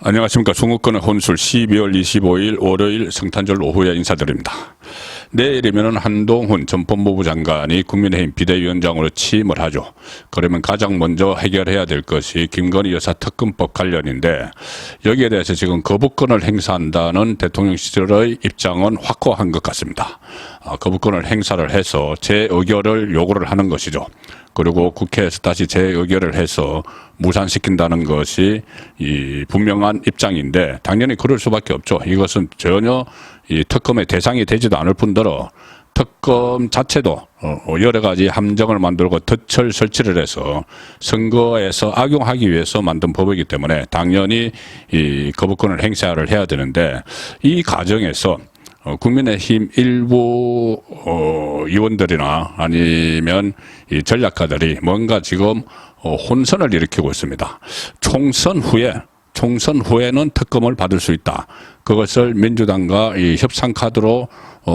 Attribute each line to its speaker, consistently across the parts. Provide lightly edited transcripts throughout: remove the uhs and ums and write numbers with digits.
Speaker 1: 안녕하십니까. 중국권의 혼술 12월 25일 월요일 성탄절 오후에 인사드립니다. 내일이면 한동훈 전 법무부 장관이 국민의힘 비대위원장으로 취임을 하죠. 그러면 가장 먼저 해결해야 될 것이 김건희 여사 특검법 관련인데, 여기에 대해서 지금 거부권을 행사한다는 대통령 시절의 입장은 확고한 것 같습니다. 거부권을 행사를 해서 재의결을 요구를 하는 것이죠. 그리고 국회에서 다시 재의결을 해서 무산시킨다는 것이 이 분명한 입장인데, 당연히 그럴 수밖에 없죠. 이것은 전혀 이 특검의 대상이 되지도 않을 뿐더러 특검 자체도 여러 가지 함정을 만들고 덫을 설치를 해서 선거에서 악용하기 위해서 만든 법이기 때문에 당연히 이 거부권을 행사를 해야 되는데, 이 과정에서 국민의힘 일부 의원들이나 아니면 이 전략가들이 뭔가 지금 혼선을 일으키고 있습니다. 총선 후에는 특검을 받을 수 있다. 그것을 민주당과 이 협상 카드로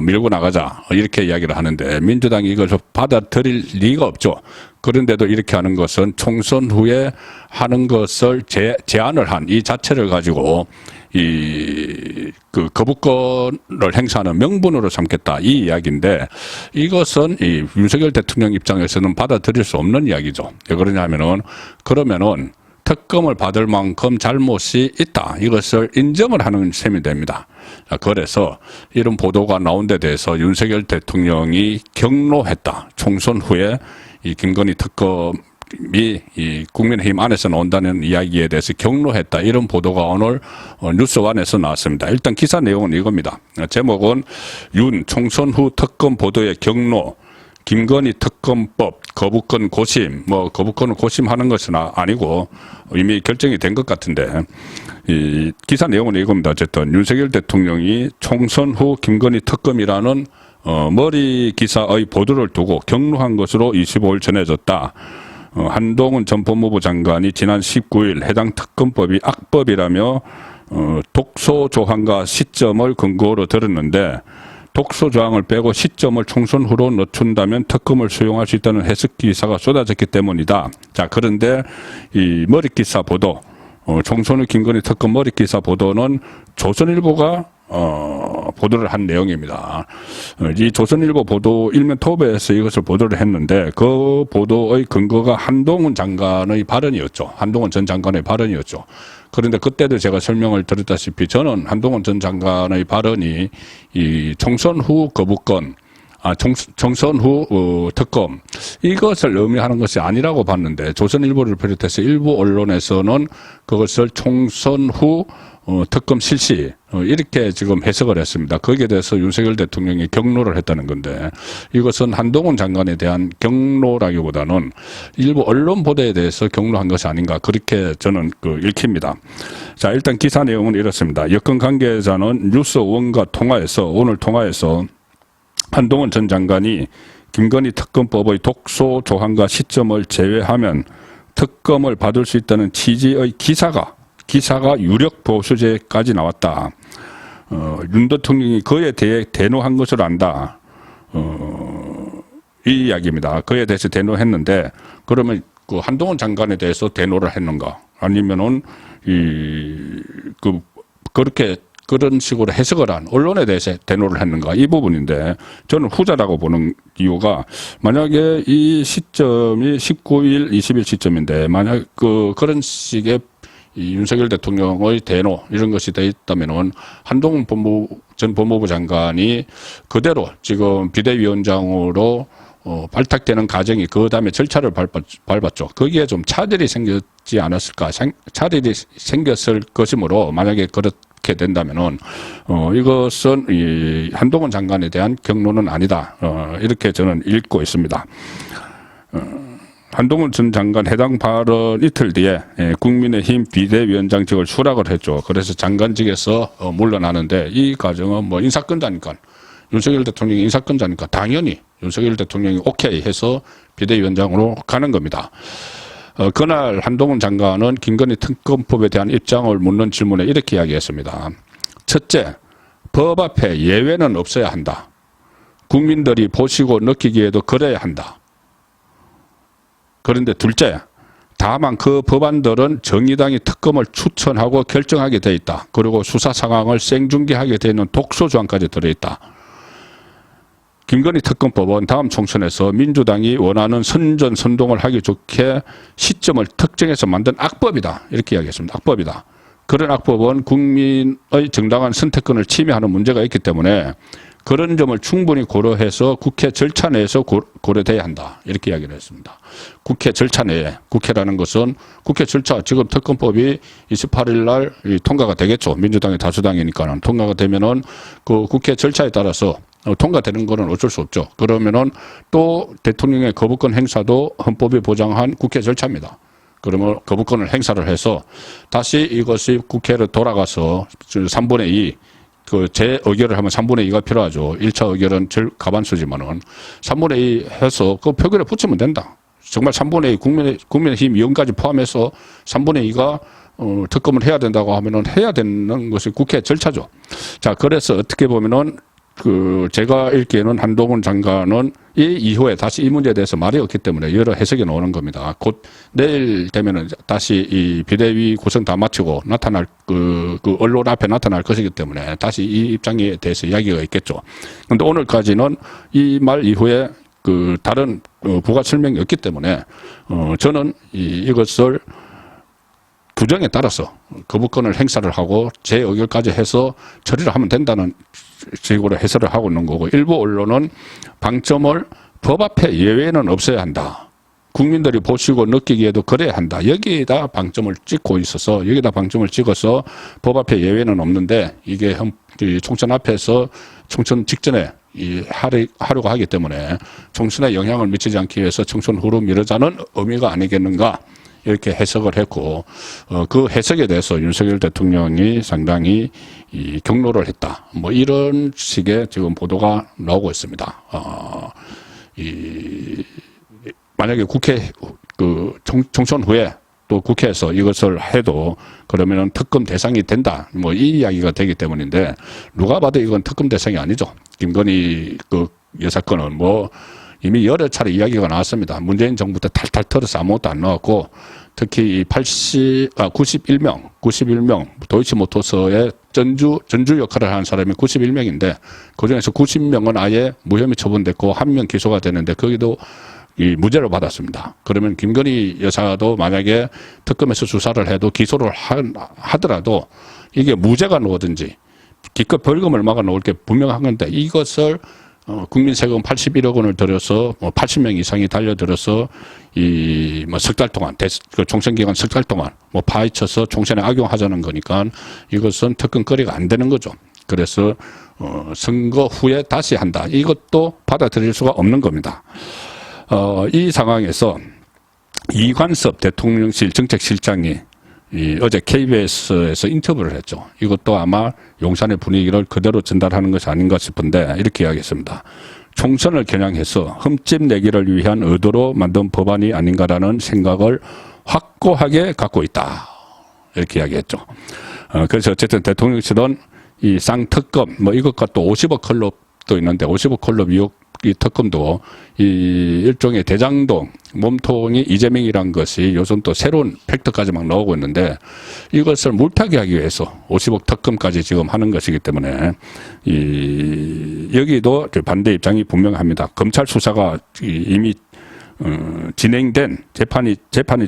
Speaker 1: 밀고 나가자, 이렇게 이야기를 하는데, 민주당이 이걸 받아들일 리가 없죠. 그런데도 이렇게 하는 것은 총선 후에 하는 것을 제안을 한 이 자체를 가지고 그 거부권을 행사하는 명분으로 삼겠다, 이 이야기인데, 이것은 이 윤석열 대통령 입장에서는 받아들일 수 없는 이야기죠. 왜 그러냐면은, 그러면은 특검을 받을 만큼 잘못이 있다, 이것을 인정을 하는 셈이 됩니다. 그래서 이런 보도가 나온 데 대해서 윤석열 대통령이 경로했다. 총선 후에 이 김건희 특검이 이 국민의힘 안에서 나온다는 이야기에 대해서 경로했다, 이런 보도가 오늘 뉴스원에서 나왔습니다. 일단 기사 내용은 이겁니다. 제목은 윤 총선 후 특검 보도의 경로, 김건희 특검법 거부권 고심. 거부권을 고심하는 것은 아니고 이미 결정이 된 것 같은데, 이 기사 내용은 이겁니다. 어쨌든 윤석열 대통령이 총선 후 김건희 특검이라는 머리 기사의 보도를 두고 경로한 것으로 25일 전해졌다. 한동훈 전 법무부 장관이 지난 19일 해당 특검법이 악법이라며 독소 조항과 시점을 근거로 들었는데, 독소 조항을 빼고 시점을 총선 후로 늦춘다면 특검을 수용할 수 있다는 해석 기사가 쏟아졌기 때문이다. 자, 그런데 이 머리 기사 보도, 총선 후 김건희 특검 머리 기사 보도는 조선일보가 보도를 한 내용입니다. 이 조선일보 보도 일면 톱에서 이것을 보도를 했는데, 그 보도의 근거가 한동훈 장관의 발언이었죠. 한동훈 전 장관의 발언이었죠. 그런데 그때도 제가 설명을 드렸다시피, 저는 한동훈 전 장관의 발언이 이 총선 후 거부권, 총선 후 특검, 이것을 의미하는 것이 아니라고 봤는데, 조선일보를 비롯해서 일부 언론에서는 그것을 총선 후 특검 실시, 이렇게 지금 해석을 했습니다. 거기에 대해서 윤석열 대통령이 경로를 했다는 건데, 이것은 한동훈 장관에 대한 경로라기보다는 일부 언론 보도에 대해서 경로한 것이 아닌가, 그렇게 저는 읽힙니다. 자, 일단 기사 내용은 이렇습니다. 여권 관계자는 뉴스원과 오늘 통화에서 한동훈 전 장관이 김건희 특검법의 독소 조항과 시점을 제외하면 특검을 받을 수 있다는 취지의 기사가 유력 보수제까지 나왔다. 윤 대통령이 그에 대해 대노한 것으로 안다. 이 이야기입니다. 그에 대해서 대노했는데, 그러면 그 한동훈 장관에 대해서 대노를 했는가? 아니면은 그런 식으로 해석을 한 언론에 대해서 대노를 했는가, 이 부분인데, 저는 후자라고 보는 이유가, 만약에 이 시점이 19일, 20일 시점인데, 만약 그런 식의 이 윤석열 대통령의 대노, 이런 것이 돼 있다면은 한동훈 전 법무부 장관이 그대로 지금 비대위원장으로 발탁되는 과정이 그 다음에 절차를 밟았죠. 거기에 좀 차질이 생겼지 않았을까, 차질이 생겼을 것이므로, 만약에 그렇게 된다면은 이것은 이 한동훈 장관에 대한 경로는 아니다, 이렇게 저는 읽고 있습니다. 한동훈 전 장관 해당 발언 이틀 뒤에 국민의힘 비대위원장직을 수락을 했죠. 그래서 장관직에서 물러나는데, 이 과정은 인사권자니까, 윤석열 대통령이 인사권자니까 당연히 윤석열 대통령이 오케이 해서 비대위원장으로 가는 겁니다. 그날 한동훈 장관은 김건희 특검법에 대한 입장을 묻는 질문에 이렇게 이야기했습니다. 첫째, 법 앞에 예외는 없어야 한다. 국민들이 보시고 느끼기에도 그래야 한다. 그런데 둘째, 다만 그 법안들은 정의당이 특검을 추천하고 결정하게 돼 있다. 그리고 수사 상황을 생중계하게 되어 있는 독소조항까지 들어있다. 김건희 특검법은 다음 총선에서 민주당이 원하는 선전선동을 하기 좋게 시점을 특정해서 만든 악법이다. 이렇게 이야기했습니다. 악법이다. 그런 악법은 국민의 정당한 선택권을 침해하는 문제가 있기 때문에 그런 점을 충분히 고려해서 국회 절차 내에서 고려돼야 한다. 이렇게 이야기를 했습니다. 국회 절차 내에, 국회라는 것은 국회 절차, 지금 특검법이 28일 날 통과가 되겠죠. 민주당이 다수당이니까는. 통과가 되면은 그 국회 절차에 따라서 통과되는 거는 어쩔 수 없죠. 그러면은 또 대통령의 거부권 행사도 헌법이 보장한 국회 절차입니다. 그러면 거부권을 행사를 해서 다시 이것이 국회로 돌아가서 3분의 2, 그 재의결을 하면 3분의 2가 필요하죠. 1차 의결은 가반수지만은 3분의 2 해서 그 표결에 붙이면 된다. 정말 3분의 2 국민의힘 의원까지 포함해서 3분의 2가 특검을 해야 된다고 하면은 해야 되는 것이 국회 절차죠. 자, 그래서 어떻게 보면은 제가 읽기에는 한동훈 장관은 이 이후에 다시 이 문제에 대해서 말이 없기 때문에 여러 해석이 나오는 겁니다. 곧 내일 되면은 다시 이 비대위 구성 다 마치고 나타날 그 언론 앞에 나타날 것이기 때문에 다시 이 입장에 대해서 이야기가 있겠죠. 그런데 오늘까지는 이 말 이후에 다른 부가 설명이 없기 때문에 저는 이것을 규정에 따라서 거부권을 행사를 하고 재의결까지 해서 처리를 하면 된다는 식으로 해설을 하고 있는 거고, 일부 언론은 방점을 법 앞에 예외는 없어야 한다. 국민들이 보시고 느끼기에도 그래야 한다. 여기에다 방점을 찍고 있어서 여기다 방점을 찍어서 법 앞에 예외는 없는데 이게 총선 앞에서 총선 직전에 하려고 하기 때문에 총선에 영향을 미치지 않기 위해서 총선 후로 미루자는 의미가 아니겠는가. 이렇게 해석을 했고, 그 해석에 대해서 윤석열 대통령이 상당히 경로를 했다. 뭐 이런 식의 지금 보도가 나오고 있습니다. 만약에 국회 총선 후에 또 국회에서 이것을 해도 그러면은 특검 대상이 된다. 뭐 이 이야기가 되기 때문인데 누가 봐도 이건 특검 대상이 아니죠. 김건희 여사건은 뭐 이미 여러 차례 이야기가 나왔습니다. 문재인 정부 때 탈탈 털어서 아무것도 안 나왔고, 특히 이 91명 도이치모터스의 전주 역할을 하는 사람이 91명인데 그중에서 90명은 아예 무혐의 처분됐고 1명 기소가 되는데 거기도 이 무죄를 받았습니다. 그러면 김건희 여사도 만약에 특검에서 수사를 해도 기소를 하더라도 이게 무죄가 나오든지 기껏 벌금 얼마가 나올 게 분명한 건데 이것을 국민 세금 81억 원을 들여서 80명 이상이 달려들어서 석 달 동안 총선 기간 석 달 동안 파헤쳐서 총선에 악용하자는 거니까 이것은 특검거리가 안 되는 거죠. 그래서 선거 후에 다시 한다. 이것도 받아들일 수가 없는 겁니다. 이 상황에서 이관섭 대통령실 정책실장이 어제 KBS에서 인터뷰를 했죠. 이것도 아마 용산의 분위기를 그대로 전달하는 것이 아닌가 싶은데 이렇게 이야기했습니다. 총선을 겨냥해서 흠집 내기를 위한 의도로 만든 법안이 아닌가라는 생각을 확고하게 갖고 있다. 이렇게 이야기했죠. 그래서 어쨌든 대통령실은 이 쌍특검 이것과 또 50억 클럽도 있는데 50억 클럽 의혹 이 특검도 이 일종의 대장동 몸통이 이재명이란 것이 요즘 또 새로운 팩트까지 막 나오고 있는데 이것을 물타기 하기 위해서 50억 특검까지 지금 하는 것이기 때문에 여기도 반대 입장이 분명합니다. 검찰 수사가 이미 진행된 재판이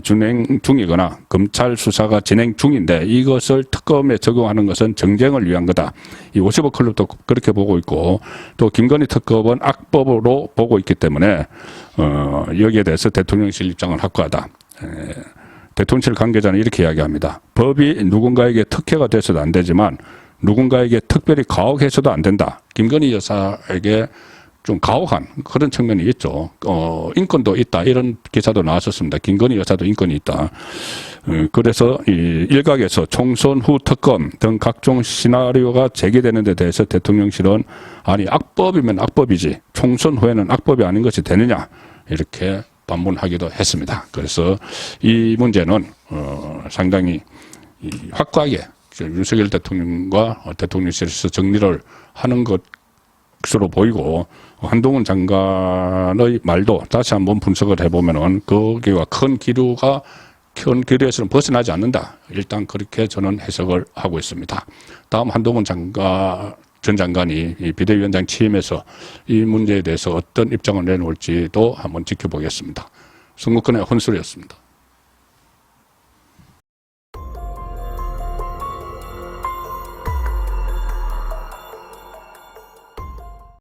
Speaker 1: 진행 중이거나 검찰 수사가 진행 중인데 이것을 특검에 적용하는 것은 정쟁을 위한 거다. 이 50억 클럽도 그렇게 보고 있고 또 김건희 특검은 악법으로 보고 있기 때문에 여기에 대해서 대통령실 입장은 확고하다. 대통령실 관계자는 이렇게 이야기합니다. 법이 누군가에게 특혜가 돼서도 안 되지만 누군가에게 특별히 가혹해서도 안 된다. 김건희 여사에게 좀 가혹한 그런 측면이 있죠. 인권도 있다. 이런 기사도 나왔었습니다. 김건희 여사도 인권이 있다. 그래서 이 일각에서 총선 후 특검 등 각종 시나리오가 제기되는 데 대해서 대통령실은 아니 악법이면 악법이지 총선 후에는 악법이 아닌 것이 되느냐 이렇게 반문하기도 했습니다. 그래서 이 문제는 상당히 확고하게 윤석열 대통령과 대통령실에서 정리를 하는 것으로 보이고 한동훈 장관의 말도 다시 한번 분석을 해보면은 거기와 큰 기류가 큰 길에서는 벗어나지 않는다. 일단 그렇게 저는 해석을 하고 있습니다. 다음 한동훈 전 장관이 이 비대위원장 취임해서 이 문제에 대해서 어떤 입장을 내놓을지도 한번 지켜보겠습니다. 선거권의 혼술이었습니다.